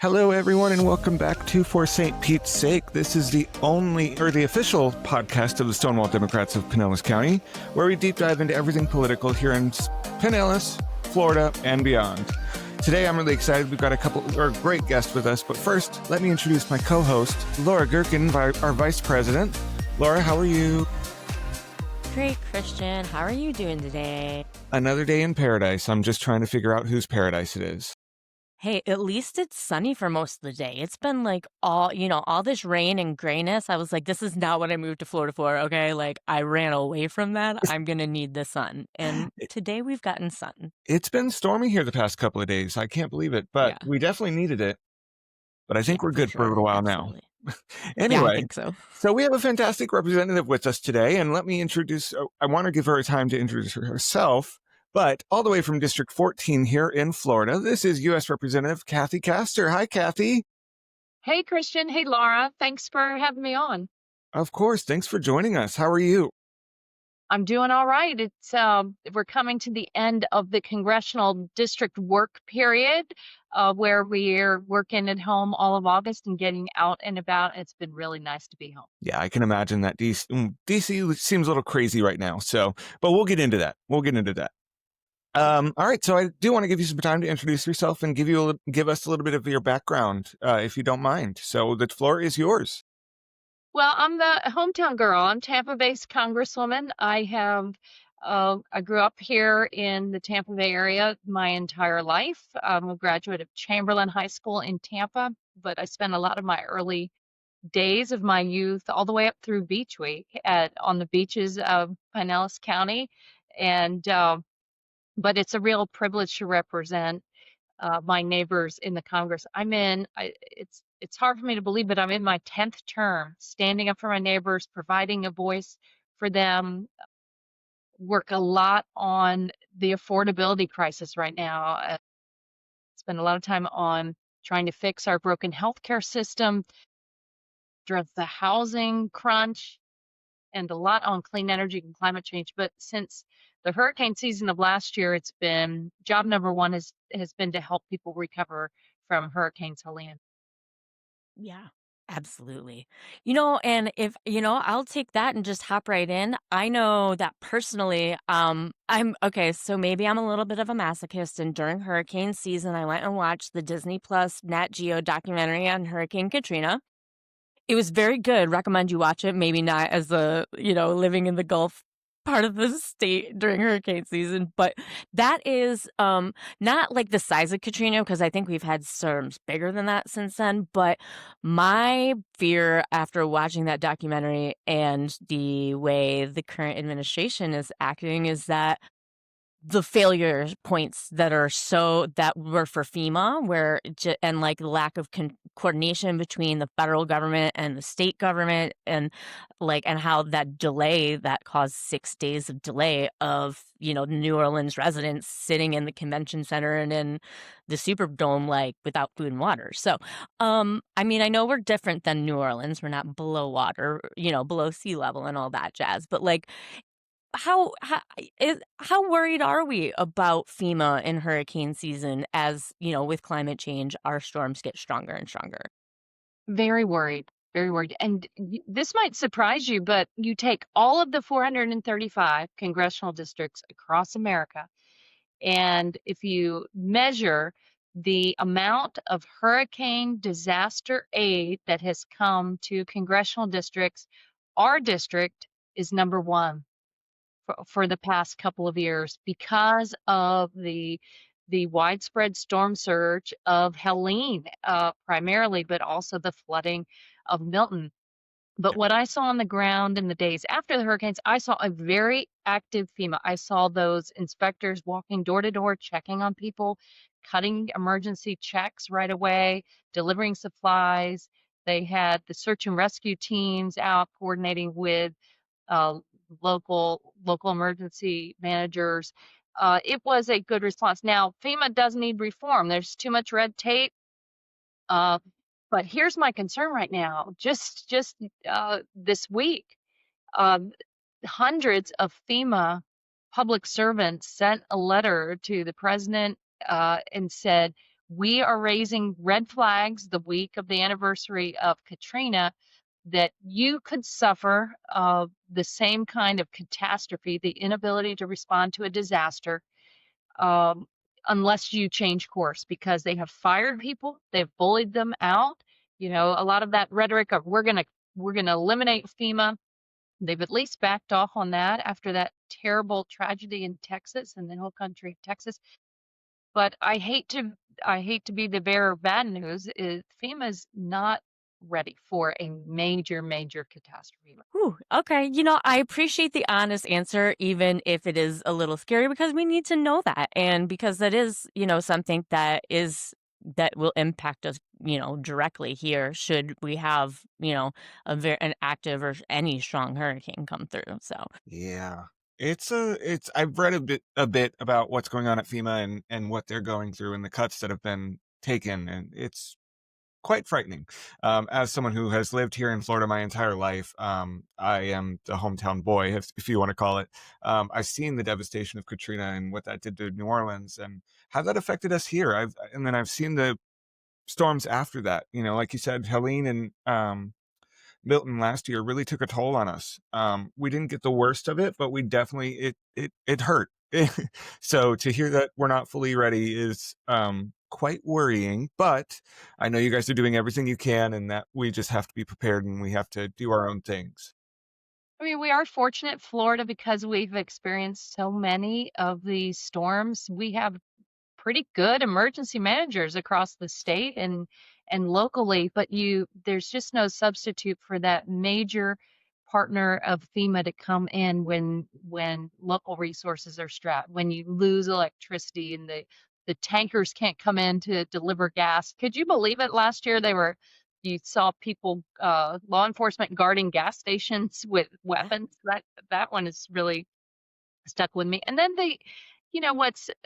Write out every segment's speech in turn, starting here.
Hello, everyone, and welcome back to For St. Pete's Sake. This is the official podcast of the Stonewall Democrats of Pinellas County, where we deep dive into everything political here in Pinellas, Florida, and beyond. Today, I'm really excited. We've got a great guests with us, but first, let me introduce my co-host, Laura Gherkin, our Vice President. Laura, how are you? Great, Christian. How are you doing today? Another day in paradise. I'm just trying to figure out whose paradise it is. Hey, at least it's sunny for most of the day. It's been like all this rain and grayness. I was like, this is not what I moved to Florida for, okay? Like, I ran away from that. I'm going to need the sun. And today we've gotten sun. It's been stormy here the past couple of days. I can't believe it, but we definitely needed it. But I think we're good for a little while now. Anyway, yeah, I think so we have a fantastic representative with us today, and let me introduce, I want to give her time to introduce herself, but all the way from District 14 here in Florida, this is U.S. Representative Kathy Castor. Hi, Kathy. Hey, Christian. Hey, Laura. Thanks for having me on. Of course. Thanks for joining us. How are you? I'm doing all right. It's we're coming to the end of the congressional district work period, where we're working at home all of August and getting out and about. It's been really nice to be home. Yeah, I can imagine that DC seems a little crazy right now. But we'll get into that. All right, so I do want to give you some time to introduce yourself and give us a little bit of your background, if you don't mind. So the floor is yours. Well, I'm the hometown girl. I'm Tampa-based Congresswoman. I grew up here in the Tampa Bay area my entire life. I'm a graduate of Chamberlain High School in Tampa, but I spent a lot of my early days of my youth all the way up through Beach Week on the beaches of Pinellas County. But it's a real privilege to represent my neighbors in the Congress I'm in. It's hard for me to believe, but I'm in my 10th term, standing up for my neighbors, providing a voice for them. Work a lot on the affordability crisis right now. Spend a lot of time on trying to fix our broken healthcare system, address the housing crunch, and a lot on clean energy and climate change. But since the hurricane season of last year, it's been job number one has been to help people recover from Hurricanes Helene. Yeah, absolutely. And if, I'll take that and just hop right in. I know that personally, so maybe I'm a little bit of a masochist, and during hurricane season, I went and watched the Disney Plus Nat Geo documentary on Hurricane Katrina. It was very good. Recommend you watch it. Maybe not as living in the Gulf part of the state during hurricane season, but that is not like the size of Katrina, because I think we've had storms bigger than that since then. But my fear after watching that documentary and the way the current administration is acting is that the failure points that were for FEMA, and like lack of coordination between the federal government and the state government, and how that delay that caused 6 days of delay of New Orleans residents sitting in the convention center and in the Superdome without food and water. So I know we're different than New Orleans. We're not below water, below sea level and all that jazz, but how worried are we about FEMA in hurricane season as, with climate change, our storms get stronger and stronger? Very worried, very worried. And this might surprise you, but you take all of the 435 congressional districts across America, and if you measure the amount of hurricane disaster aid that has come to congressional districts, our district is number one for the past couple of years because of the widespread storm surge of Helene, primarily, but also the flooding of Milton. But what I saw on the ground in the days after the hurricanes, I saw a very active FEMA. I saw those inspectors walking door to door, checking on people, cutting emergency checks right away, delivering supplies. They had the search and rescue teams out coordinating with local emergency managers. It was a good response. Now, FEMA does need reform. There's too much red tape. But here's my concern right now. Just this week, hundreds of FEMA public servants sent a letter to the president and said, We are raising red flags the week of the anniversary of Katrina that you could suffer the same kind of catastrophe, the inability to respond to a disaster, um, unless you change course, because they have fired people, they've bullied them out. You know, a lot of that rhetoric of we're gonna eliminate FEMA. They've at least backed off on that after that terrible tragedy in Texas and the whole country of Texas. But I hate to be the bearer of bad news. FEMA's not ready for a major, major catastrophe. Whew, okay. I appreciate the honest answer, even if it is a little scary, because we need to know that. And because that is, something that will impact us, directly here should we have, an active or any strong hurricane come through. So, Yeah. I've read a bit about what's going on at FEMA and what they're going through and the cuts that have been taken, and it's quite frightening. As someone who has lived here in Florida my entire life, I am the hometown boy, if you want to call it. I've seen the devastation of Katrina and what that did to New Orleans and how that affected us here. And then I've seen the storms after that. Like you said, Helene and Milton last year really took a toll on us. We didn't get the worst of it, but we definitely it hurt. So to hear that we're not fully ready is quite worrying. But I know you guys are doing everything you can, and that we just have to be prepared and we have to do our own things. I mean, we are fortunate, Florida, because we've experienced so many of these storms. We have pretty good emergency managers across the state and locally, but there's just no substitute for that major partner of FEMA to come in when local resources are strapped, when you lose electricity and the tankers can't come in to deliver gas. Could you believe it? Last year you saw people, law enforcement guarding gas stations with yeah. weapons. That one is really stuck with me. And then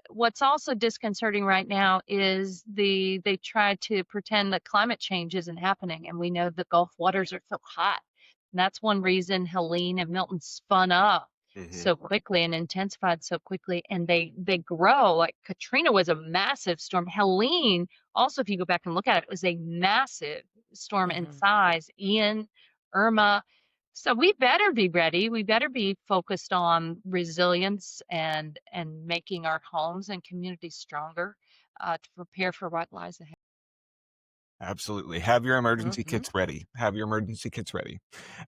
what's also disconcerting right now is they try to pretend that climate change isn't happening, and we know the Gulf waters are so hot. And that's one reason Helene and Milton spun up Hmm. so quickly and intensified so quickly, and they grow. Like Katrina was a massive storm. Helene, also, if you go back and look at it, was a massive storm in Mhm. size. Ian, Irma, so we better be ready. We better be focused on resilience and making our homes and communities stronger, to prepare for what lies ahead. Absolutely. Have your emergency Mhm. kits ready. Have your emergency kits ready.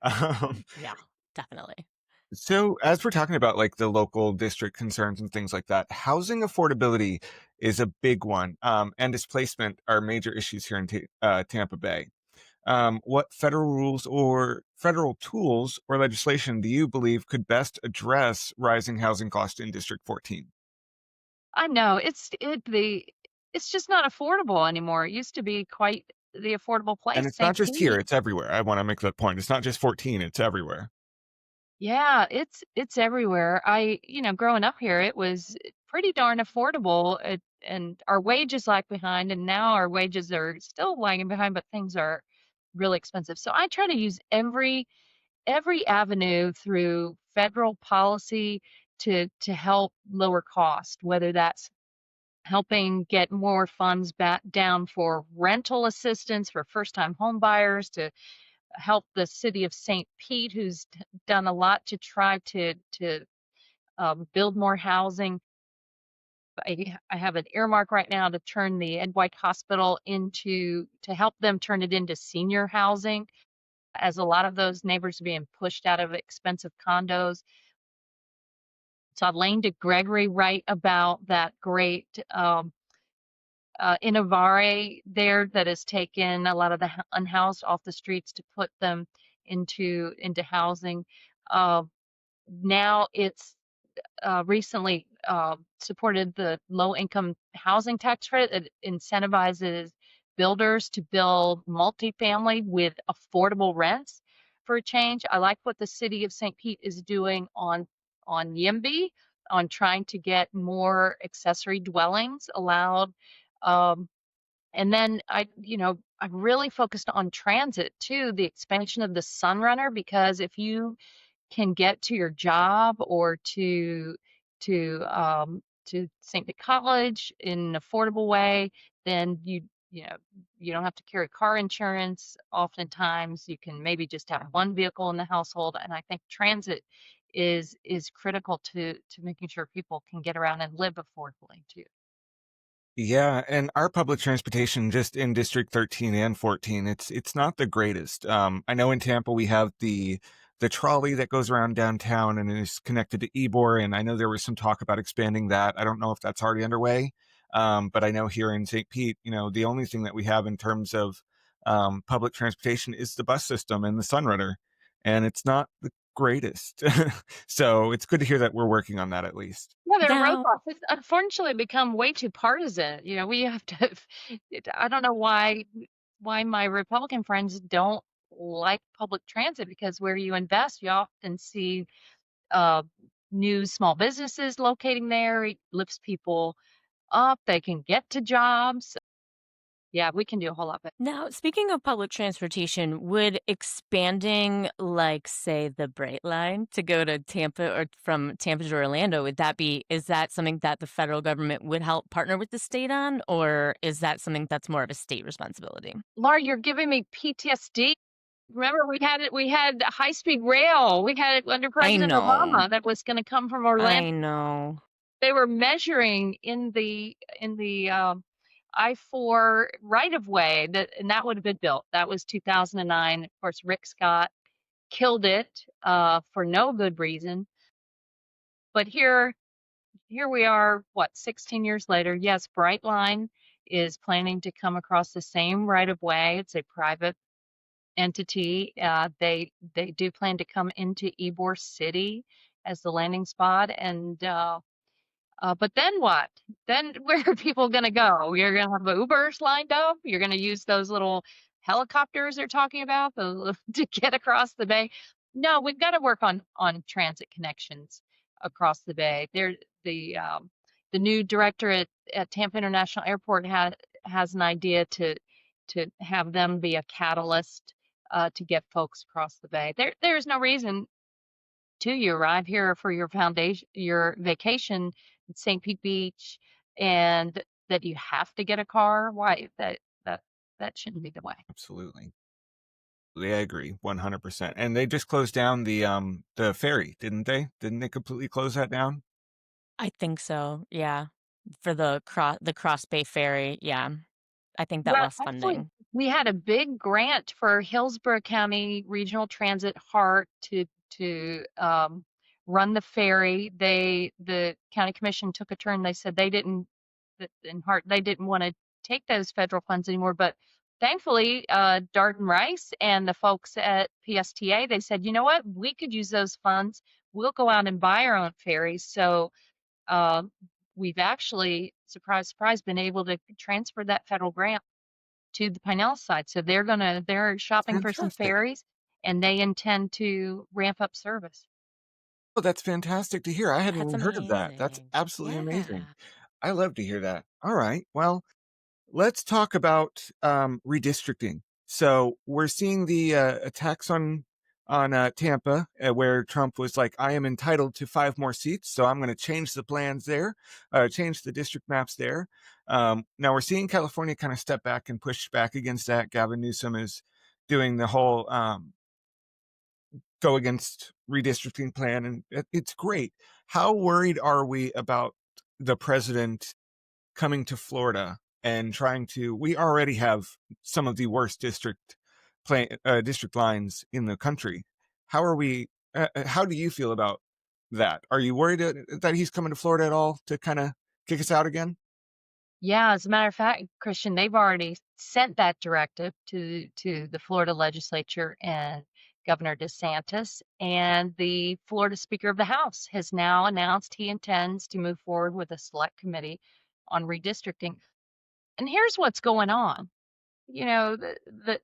Um, Yeah, definitely. So, as we're talking about like the local district concerns and things like that, housing affordability is a big one, and displacement are major issues here in Tampa Bay. What federal rules or federal tools or legislation do you believe could best address rising housing costs in District 14? I know it's just not affordable anymore. It used to be quite the affordable And place, it's not St. just here; Pete. it's everywhere. I want to make that point. It's not just 14; it's everywhere. Yeah, it's everywhere. Growing up here, it was pretty darn affordable, and our wages lag behind, and now our wages are still lagging behind, but things are really expensive. So I try to use every avenue through federal policy to help lower cost, whether that's helping get more funds back down for rental assistance for first-time home buyers, to help the city of St. Pete, who's done a lot to try to build more housing. I have an earmark right now to turn the Ed White Hospital to help them turn it into senior housing, as a lot of those neighbors are being pushed out of expensive condos. So Elaine DeGregory write about that great Innovare there that has taken a lot of the unhoused off the streets to put them into housing. Uh, Now it's recently supported the low income housing tax credit that incentivizes builders to build multifamily with affordable rents for a change. I like what the city of St. Pete is doing on YIMBY, on trying to get more accessory dwellings allowed. Um, and then I'm really focused on transit too, the expansion of the Sunrunner, because if you can get to your job or to St. Pete College in an affordable way, then you know, you don't have to carry car insurance. Oftentimes you can maybe just have one vehicle in the household. And I think transit is critical to making sure people can get around and live affordably too. Yeah, and our public transportation just in District 13 and 14, it's not the greatest. I know in Tampa we have the trolley that goes around downtown and is connected to Ybor, and I know there was some talk about expanding that. I don't know if that's already underway. But I know here in St. Pete, the only thing that we have in terms of public transportation is the bus system and the Sunrunner, and it's not the greatest. So it's good to hear that we're working on that at least. Yeah, they're Now, robots. It's unfortunately become way too partisan. We have to. I don't know why my Republican friends don't like public transit, because where you invest, you often see uh, new small businesses locating there. It lifts people up. They can get to jobs. Yeah, we can do a whole lot better. now, speaking of public transportation, would expanding, like, say, the Bright Line to go to Tampa or from Tampa to Orlando, is that something that the federal government would help partner with the state on, or is that something that's more of a state responsibility? Laura, you're giving me PTSD. Remember, we had high speed rail. We had it under I President know. Obama that was going to come from Orlando. I know. They were measuring in the I-4 right of way, and that would have been built. That was 2009. Of course, Rick Scott killed it for no good reason. But here we are, what, 16 years later. Yes, Brightline is planning to come across the same right of way. It's a private entity. They do plan to come into Ybor City as the landing spot, and but then what? Then where are people going to go? You're going to have Ubers lined up. You're going to use those little helicopters they're talking about to get across the bay. No, we've got to work on transit connections across the bay. The new director at Tampa International Airport has an idea to have them be a catalyst to get folks across the bay. There's no reason to you arrive here for your vacation at St. Pete Beach, and that you have to get a car. Why? That shouldn't be the way. Absolutely. Yeah, I agree 100%. And they just closed down the ferry, didn't they? Didn't they completely close that down? I think so, yeah. For the Cross Bay Ferry, yeah. I think that Well, lost actually, funding. we had a big grant for Hillsborough County Regional Transit HART to run the ferry. The county commission took a turn. They said in HART they didn't want to take those federal funds anymore. But thankfully, Darden Rice and the folks at PSTA, they said, you know what, we could use those funds. We'll go out and buy our own ferries. So uh, we've actually, surprise, surprise, been able to transfer that federal grant to the Pinellas side. So they're shopping for some Fantastic. ferries, and they intend to ramp up service. Oh, that's fantastic to hear. I hadn't That's even heard of that. That's amazing. absolutely amazing. Yeah. I love to hear that. All right. Well, let's talk about redistricting. So we're seeing the attacks on Tampa, where Trump was like, "I am entitled to 5 more seats, so I'm going to change the plans there, change the district maps there." Now we're seeing California kind of step back and push back against that. Gavin Newsom is doing the whole go against redistricting plan, and it's great. How worried are we about the president coming to Florida and trying to? We already have some of the worst district lines in the country. How are we? How do you feel about that? Are you worried that he's coming to Florida at all to kind of kick us out again? Yeah, as a matter of fact, Christian, they've already sent that directive to the Florida legislature and Governor DeSantis, and the Florida Speaker of the House has now announced he intends to move forward with a select committee on redistricting. And here's what's going on. You know, the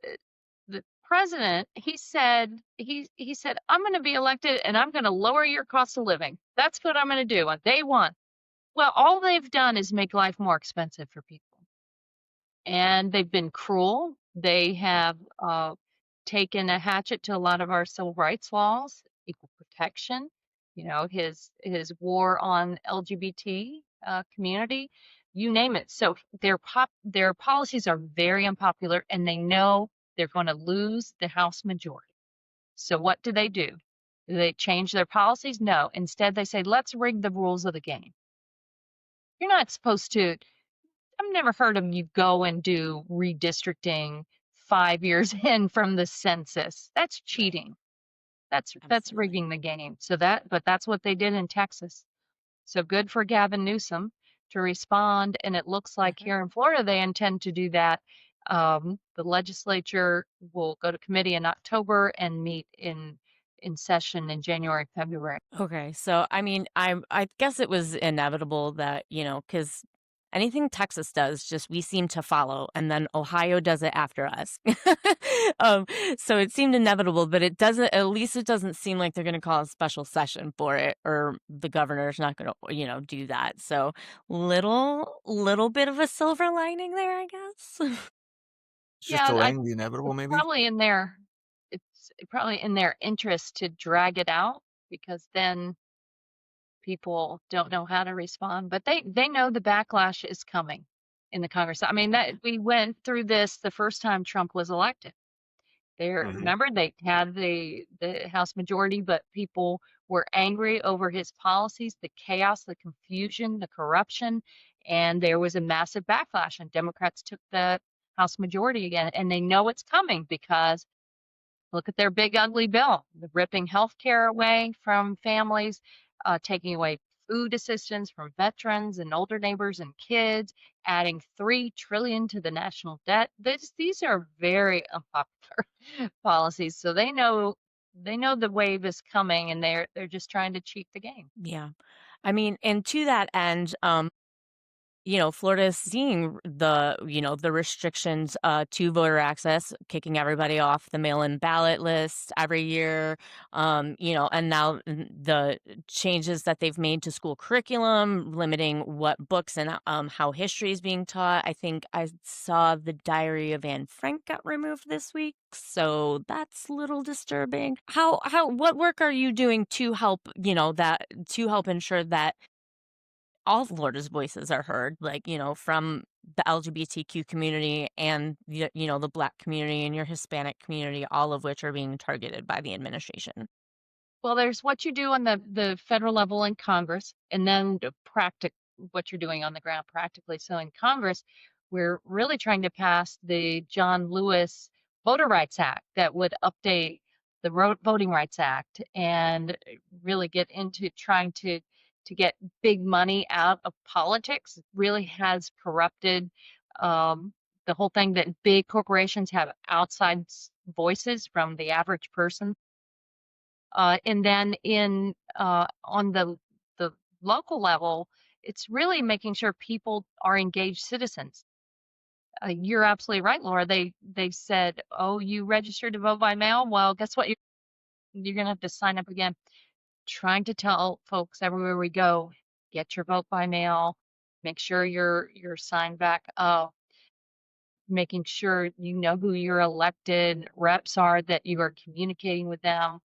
president, he said, I'm going to be elected and I'm going to lower your cost of living. That's what I'm going to do on day one. Well, all they've done is make life more expensive for people. And they've been cruel. They have taken a hatchet to a lot of our civil rights laws, equal protection, his war on LGBT community. you name it. So their policies are very unpopular, and they know they're going to lose the House majority. So what do? Do they change their policies? No. Instead, they say, let's rig the rules of the game. You're not supposed to. I've never heard of you go and do redistricting 5 years in from the census. That's Right. cheating. That's Absolutely. rigging the game. But that's what they did in Texas. So good for Gavin Newsom to respond. And it looks like Mhm. here in Florida, they intend to do that. The legislature will go to committee in October and meet in session in January, February. Okay, so I mean, I guess it was inevitable that, because anything Texas does, just we seem to follow, and then Ohio does it after us. um, so it seemed inevitable, but it doesn't. At least it doesn't seem like they're going to call a special session for it, or the governor's not going to, do that. So little bit of a silver lining there, I guess. It's just Yeah, delaying the inevitable, it's maybe? probably in their interest to drag it out, because then people don't know how to respond, but they know the backlash is coming in the Congress. I mean, that Okay. we went through this the first time Trump was elected. Hmm. Remember, they had the House majority, but people were angry over his policies, the chaos, the confusion, the corruption, and there was a massive backlash, and Democrats took the House majority again, and they know it's coming because look at their big ugly bill, ripping health care away from families, taking away food assistance from veterans and older neighbors and kids, adding $3 trillion to the national debt. These are very unpopular policies. So they know the wave is coming, and they're just trying to cheat the game. Yeah. I mean, and to that end, Florida is seeing the restrictions to voter access, kicking everybody off the mail-in ballot list every year. And now the changes that they've made to school curriculum, limiting what books and how history is being taught. I think I saw the Diary of Anne Frank got removed this week, so that's a little disturbing. What work are you doing to help, to help ensure that all Florida's voices are heard, like, from the LGBTQ community and the Black community and your Hispanic community, all of which are being targeted by the administration. Well, there's what you do on the federal level in Congress, and then what you're doing on the ground practically. So in Congress, we're really trying to pass the John Lewis Voter Rights Act that would update the Voting Rights Act and really get into trying to get big money out of politics. It really has corrupted the whole thing that big corporations have outside voices from the average person. And then on the local level, it's really making sure people are engaged citizens. You're absolutely right, Laura. They said, "Oh, you registered to vote by mail? Well, guess what? You're gonna have to sign up again." Trying to tell folks everywhere we go, get your vote by mail. Make sure you're signed back up. Making sure you know who your elected reps are, that you are communicating with them,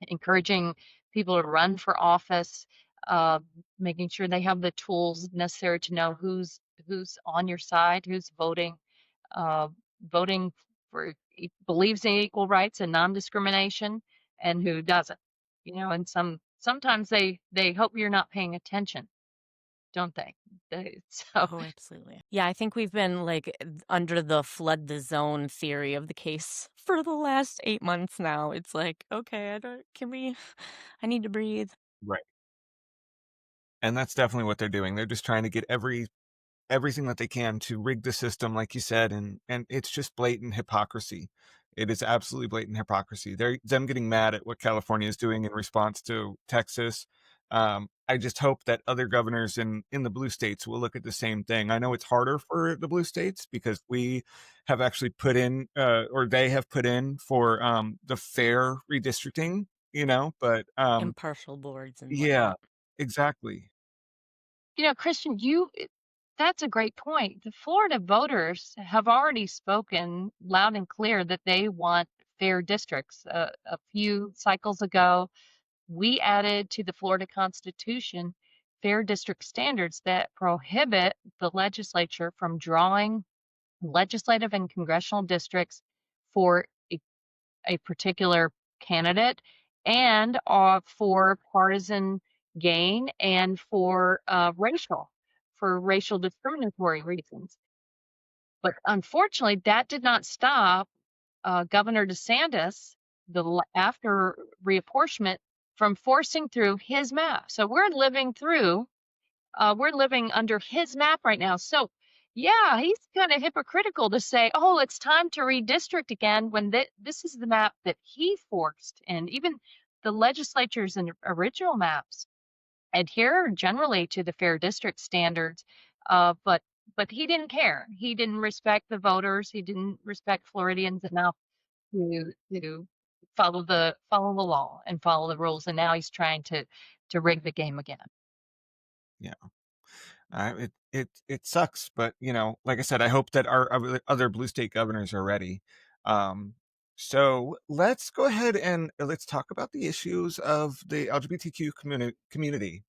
encouraging people to run for office, uh, making sure they have the tools necessary to know who's on your side, who's uh, voting for believes in equal rights and non-discrimination, and who doesn't. And sometimes they hope you're not paying attention, don't they? So Oh, absolutely. Yeah, I think we've been like under the flood the zone theory of the case for the last 8 months now. It's like, okay, I need to breathe. Right. And that's definitely what they're doing. They're just trying to get everything that they can to rig the system, like you said, and it's just blatant hypocrisy. It is absolutely blatant hypocrisy. They're them getting mad at what California is doing in response to Texas. I just hope that other governors in the blue states will look at the same thing. I know it's harder for the blue states because we have actually put in, or they have put in for the fair redistricting, but Impartial boards and yeah, whatnot. exactly. Christian, that's a great point. The Florida voters have already spoken loud and clear that they want fair districts. A few cycles ago, we added to the Florida Constitution fair district standards that prohibit the legislature from drawing legislative and congressional districts for a particular candidate and for partisan gain and for racial discriminatory reasons. But unfortunately, that did not stop Governor DeSantis, after reapportionment, from forcing through his map. So we're living under his map right now. So yeah, he's kind of hypocritical to say, oh, it's time to redistrict again when this is the map that he forced. And even the legislature's original maps adhere generally to the fair district standards, but he didn't care. He didn't respect the voters. He didn't respect Floridians enough to follow the law and follow the rules. And now he's trying to rig the game again. Yeah. It sucks, but like I said, I hope that our other blue state governors are ready. So let's go ahead and let's talk about the issues of the LGBTQ community.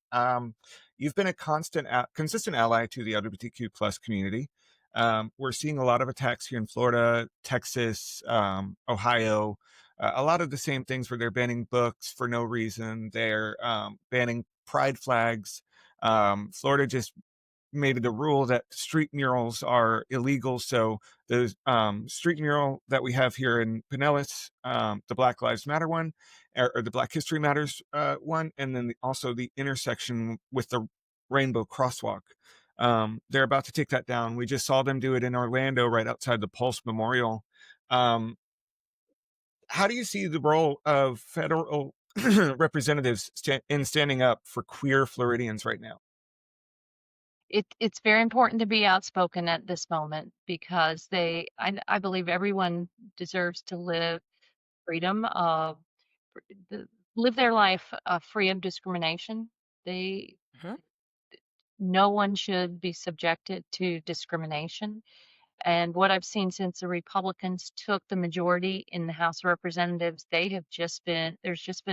You've been a consistent ally to the LGBTQ plus community. We're seeing a lot of attacks here in Florida, Texas, Ohio. A lot of the same things where they're banning books for no reason. They're banning pride flags. Florida just made the rule that street murals are illegal. So the street mural that we have here in Pinellas, the Black Lives Matter one, or the Black History Matters one, and then also the intersection with the rainbow crosswalk. They're about to take that down. We just saw them do it in Orlando, right outside the Pulse Memorial. How do you see the role of federal representatives in standing up for queer Floridians right now? It's very important to be outspoken at this moment because I believe everyone deserves to live freedom of live their life free of discrimination. Mhm. No one should be subjected to discrimination. And what I've seen since the Republicans took the majority in the House of Representatives, there's just been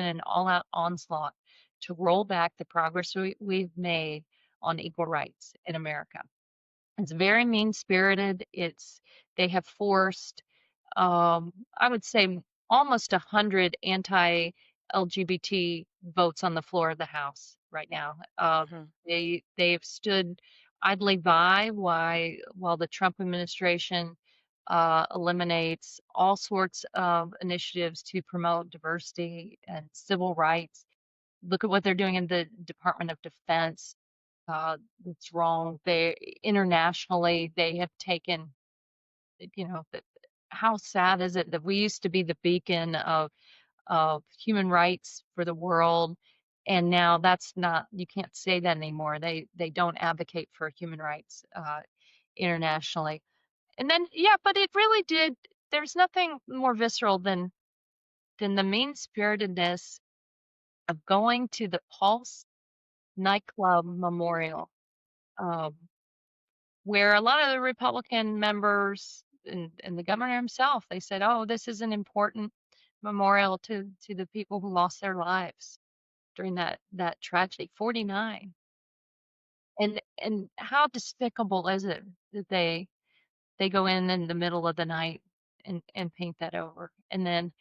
an all-out onslaught to roll back the progress we've made on equal rights in America. It's very mean-spirited. They have forced, I would say, almost 100 anti-LGBT votes on the floor of the House right now. Mhm. They've stood idly by while the Trump administration eliminates all sorts of initiatives to promote diversity and civil rights. Look at what they're doing in the Department of Defense. It's wrong. Internationally, they have taken, how sad is it that we used to be the beacon of human rights for the world, and now you can't say that anymore. They don't advocate for human rights internationally. And then, yeah, but it really did. There's nothing more visceral than the mean-spiritedness of going to the Pulse nightclub memorial, um, where a lot of the Republican members and the governor himself, they said, oh, this is an important memorial to the people who lost their lives during that tragedy, 49. And how despicable is it that they go in the middle of the night and paint that over? And then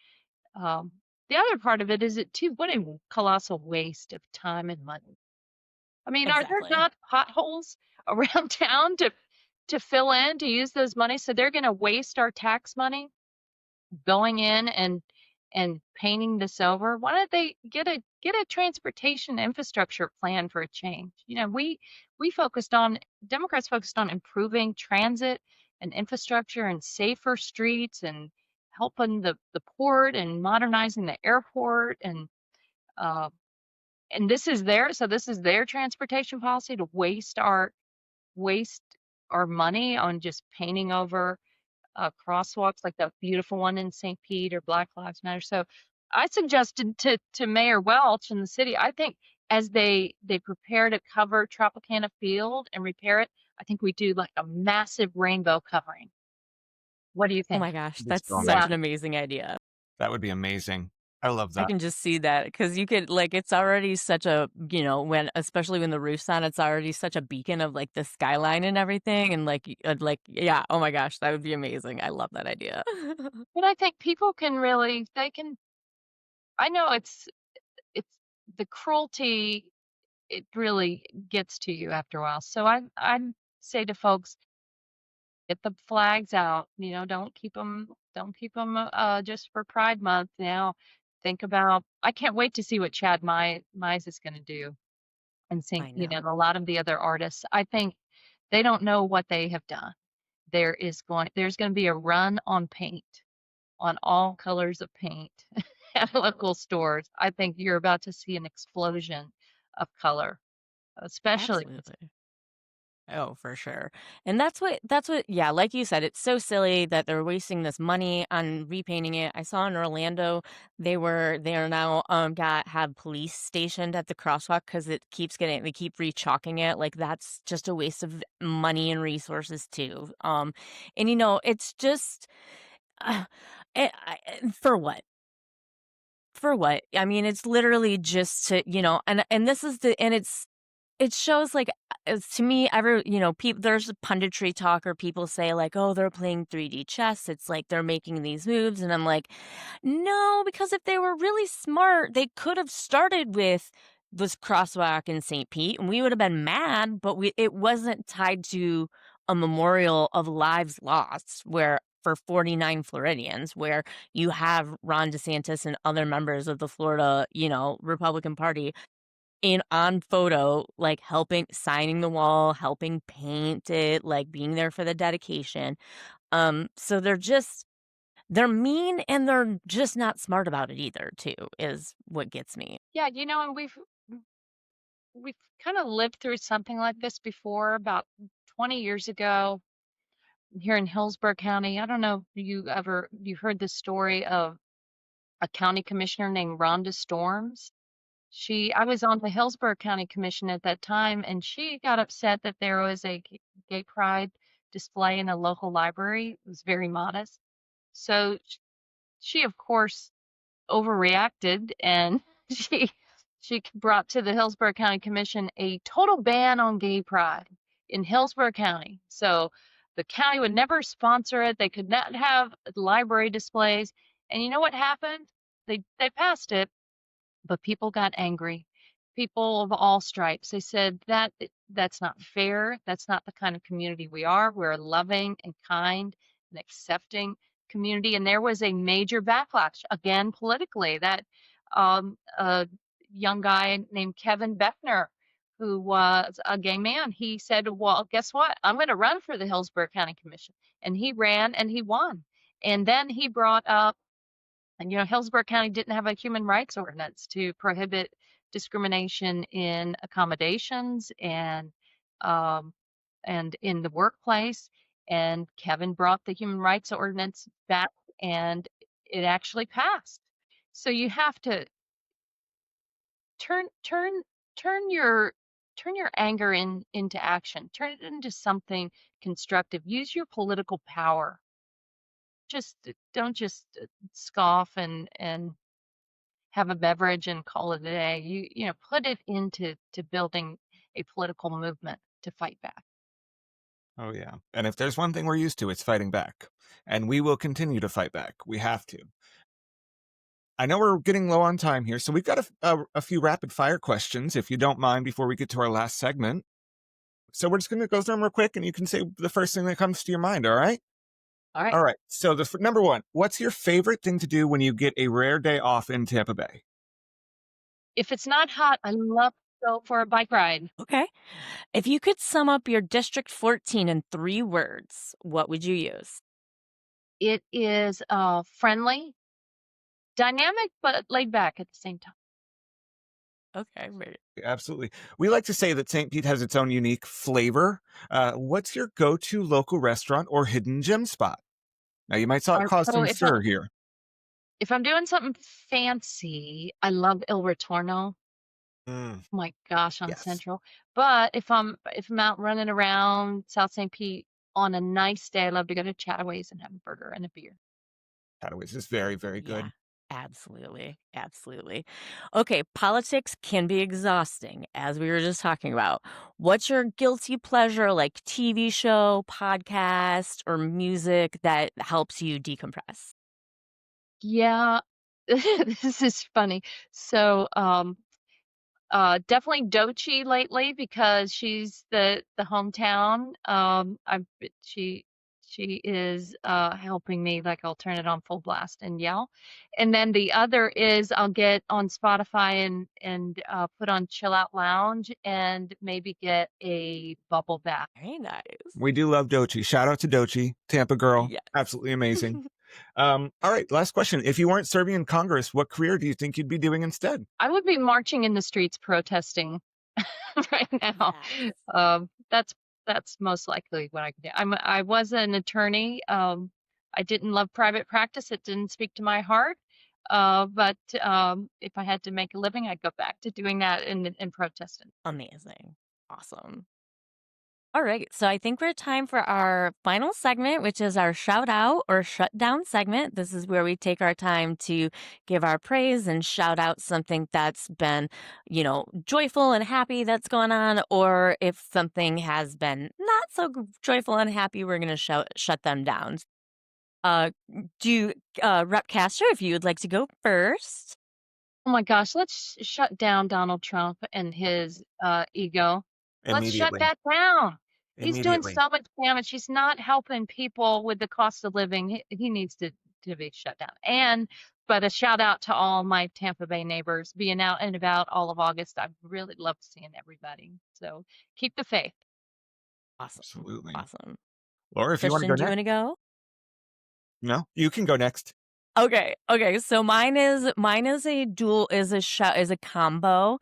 the other part of it is what a colossal waste of time and money. I mean, are there Exactly. not potholes around town to fill in, to use those money? So they're going to waste our tax money going in and painting this over. Why don't they get a transportation infrastructure plan for a change? Democrats focused on improving transit and infrastructure and safer streets and helping the port and modernizing the airport uh, and this is their transportation policy to waste our money on just painting over crosswalks like the beautiful one in St. Pete or Black Lives Matter. So I suggested to Mayor Welch in the city, I think as they prepare to cover Tropicana Field and repair it, I think we do like a massive rainbow covering. What do you Oh think? my gosh, Just that's so such Yeah. an amazing idea. That would be amazing. I love I that. can just see that because you could like it's already such a when especially when the roof's on, it's already such a beacon of like the skyline and everything, and like yeah, oh my gosh, that would be amazing. I love that idea. But I think people can really, they can, I know it's the cruelty, it really gets to you after a while. So I say to folks, get the flags out, don't keep them just for Pride Month. Now think about, I can't wait to see what Chad Mize is going to do and think, I know. a lot of the other artists, I think they don't know what they have done. There's going to be a run on paint, on all colors of paint at local stores. I think you're about to see an explosion of color, especially. Absolutely. Oh, for sure. And that's what yeah, like you said, it's so silly that they're wasting this money on repainting it. I saw in Orlando they are now got have police stationed at the crosswalk because they keep rechalking it. Like that's just a waste of money and resources too. And it's just uh, for what? For what? I mean, it's literally just and this is it shows like to me people there's punditry talk or people say like, oh, they're playing 3D chess, it's like they're making these moves, and I'm like, no, because if they were really smart they could have started with this crosswalk in St. Pete and we would have been mad, but it wasn't tied to a memorial of lives lost where for 49 Floridians, where you have Ron DeSantis and other members of the Florida, Republican Party in on photo, like helping signing the wall, helping paint it, like being there for the dedication. So they're mean and they're just not smart about it either, too, is what gets me. Yeah, and we've kind of lived through something like this before about 20 years ago here in Hillsborough County. I don't know if you heard the story of a county commissioner named Rhonda Storms. I was on the Hillsborough County Commission at that time, and she got upset that there was a gay pride display in a local library. It was very modest. So she of course overreacted, and she she brought to the Hillsborough County Commission a total ban on gay pride in Hillsborough County. So the county would never sponsor it. They could not have library displays. And you know what happened? They passed it, but people got angry. People of all stripes. They said that's not fair. That's not the kind of community we are. We're a loving and kind and accepting community. And there was a major backlash again politically. That a young guy named Kevin Beckner, who was a gay man, he said, "Well, guess what? I'm going to run for the Hillsborough County Commission." And he ran and he won. And then he brought up, and Hillsborough County didn't have a human rights ordinance to prohibit discrimination in accommodations um, and in the workplace. And Kevin brought the human rights ordinance back, and it actually passed. So you have to turn turn turn your anger into action. Turn it into something constructive. Use your political power. Just don't just scoff and have a beverage and call it a day. Put it into building a political movement to fight back. Oh, yeah. And if there's one thing we're used to, it's fighting back. And we will continue to fight back. We have to. I know we're getting low on time here, so we've got a few rapid fire questions, if you don't mind, before we get to our last segment. So we're just going to go through them real quick, and you can say the first thing that comes to your mind, all right? All right. All right. So number one, what's your favorite thing to do when you get a rare day off in Tampa Bay? If it's not hot, I love to go for a bike ride. Okay. If you could sum up your District 14 in 3 words, what would you use? It is friendly, dynamic, but laid back at the same time. Okay, very Absolutely. We like to say that St. Pete has its own unique flavor. What's your go-to local restaurant or hidden gem spot? Now, you might cause So some stir here. if I'm doing something fancy, I love Il Ritorno. Mm, Oh my gosh, on yes. Central. But if I'm out running around South St. Pete on a nice day, I love to go to Chataway's and have a burger and a beer. Cataways is very, very yeah. good. Absolutely. Absolutely. Okay, politics can be exhausting, as we were just talking about. What's your guilty pleasure, like TV show, podcast, or music that helps you decompress? Yeah, this is funny. So, definitely Doechii lately because she's the hometown. She is helping me, like I'll turn it on full blast and yell. And then the other is I'll get on Spotify and put on Chill Out Lounge and maybe get a bubble bath. Very nice. We do love Dochi. Shout out to Dochi, Tampa girl. Yes. Absolutely amazing. All right, last question. If you weren't serving in Congress, what career do you think you'd be doing instead? I would be marching in the streets protesting right now. Yes. That's most likely what I could do. I was an attorney. I didn't love private practice. It didn't speak to my heart. But if I had to make a living, I'd go back to doing that and protesting. Amazing. Awesome. All right. So I think we're time for our final segment, which is our shout out or shut down segment. This is where we take our time to give our praise and shout out something that's been, joyful and happy that's going on. Or if something has been not so joyful and happy, we're going to shut them down. Uh, Rep Castor, if you would like to go first. Oh my gosh, let's shut down Donald Trump and his ego. Let's shut Immediately. that down. He's doing Immediately. so much damage. He's not helping people with the cost of living. He needs to be shut down. But a shout out to all my Tampa Bay neighbors being out and about all of August. I've really loved seeing everybody. So keep the faith. Awesome. Absolutely. Awesome. Laura, if you want to Christian, go do you next. want to go? No, you can go next. Okay. So mine is a combo.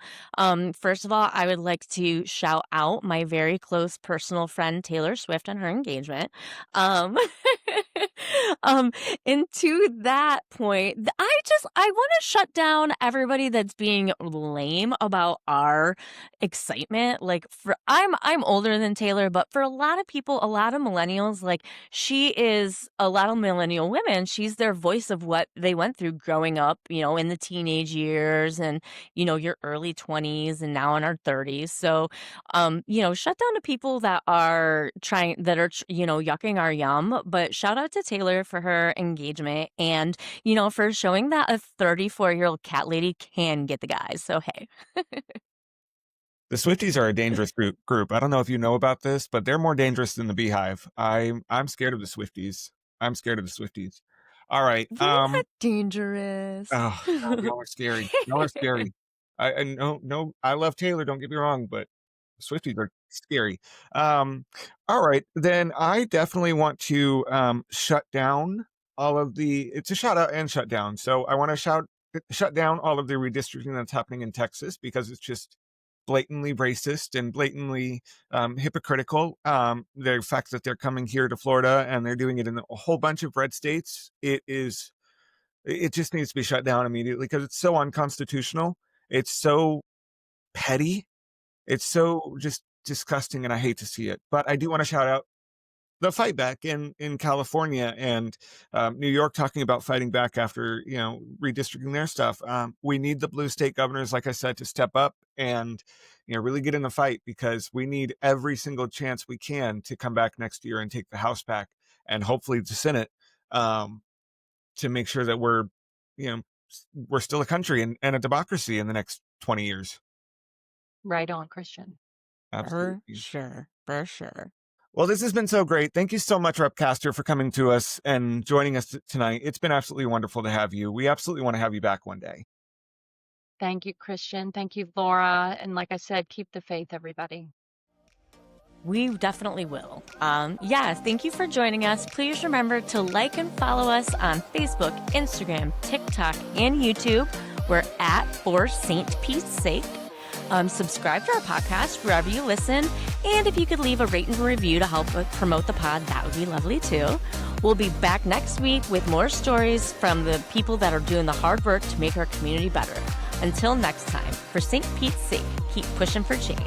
First of all, I would like to shout out my very close personal friend Taylor Swift and her engagement. Um, and to that point, I want to shut down everybody that's being lame about our excitement. Like I'm older than Taylor, but for a lot of people, a lot of millennials, like she is a lot of millennial women. She's their voice of what they went through growing up, in the teenage years and, your early 20s and now in our 30s. So, shut down to people that are yucking our yum. But shout out to Taylor for her engagement and, for showing that a 34-year-old cat lady can get the guys. So, hey. The Swifties are a dangerous group. I don't know if you know about this, but they're more dangerous than the Beehive. I'm scared of the Swifties. I'm scared of the Swifties. All right. They're not dangerous. Oh, y'all are scary. Y'all are scary. I no, I love Taylor, don't get me wrong, but Swifties are scary. All right, then I definitely want to shut down it's a shout out and shut down. So I want to shut down all of the redistricting that's happening in Texas because it's just blatantly racist and blatantly hypocritical. The fact that they're coming here to Florida and they're doing it in a whole bunch of red states, it just needs to be shut down immediately because it's so unconstitutional. It's so petty. It's so just disgusting, and I hate to see it. But I do want to shout out the fight back in California and New York, talking about fighting back after redistricting their stuff. We need the blue state governors, like I said, to step up and really get in the fight because we need every single chance we can to come back next year and take the House back and hopefully the Senate to make sure that we're still a country and a democracy in the next 20 years. Right on, Christian. Absolutely. For sure. Well, this has been so great. Thank you so much, Rep Castor, for coming to us and joining us tonight. It's been absolutely wonderful to have you. We absolutely want to have you back one day. Thank you, Christian. Thank you, Laura. And like I said, keep the faith, everybody. We definitely will. Thank you for joining us. Please remember to like and follow us on Facebook, Instagram, TikTok, and YouTube. We're at For St. Pete's Sake. Subscribe to our podcast wherever you listen. And if you could leave a rate and review to help promote the pod, that would be lovely too. We'll be back next week with more stories from the people that are doing the hard work to make our community better. Until next time, for St. Pete's sake, keep pushing for change.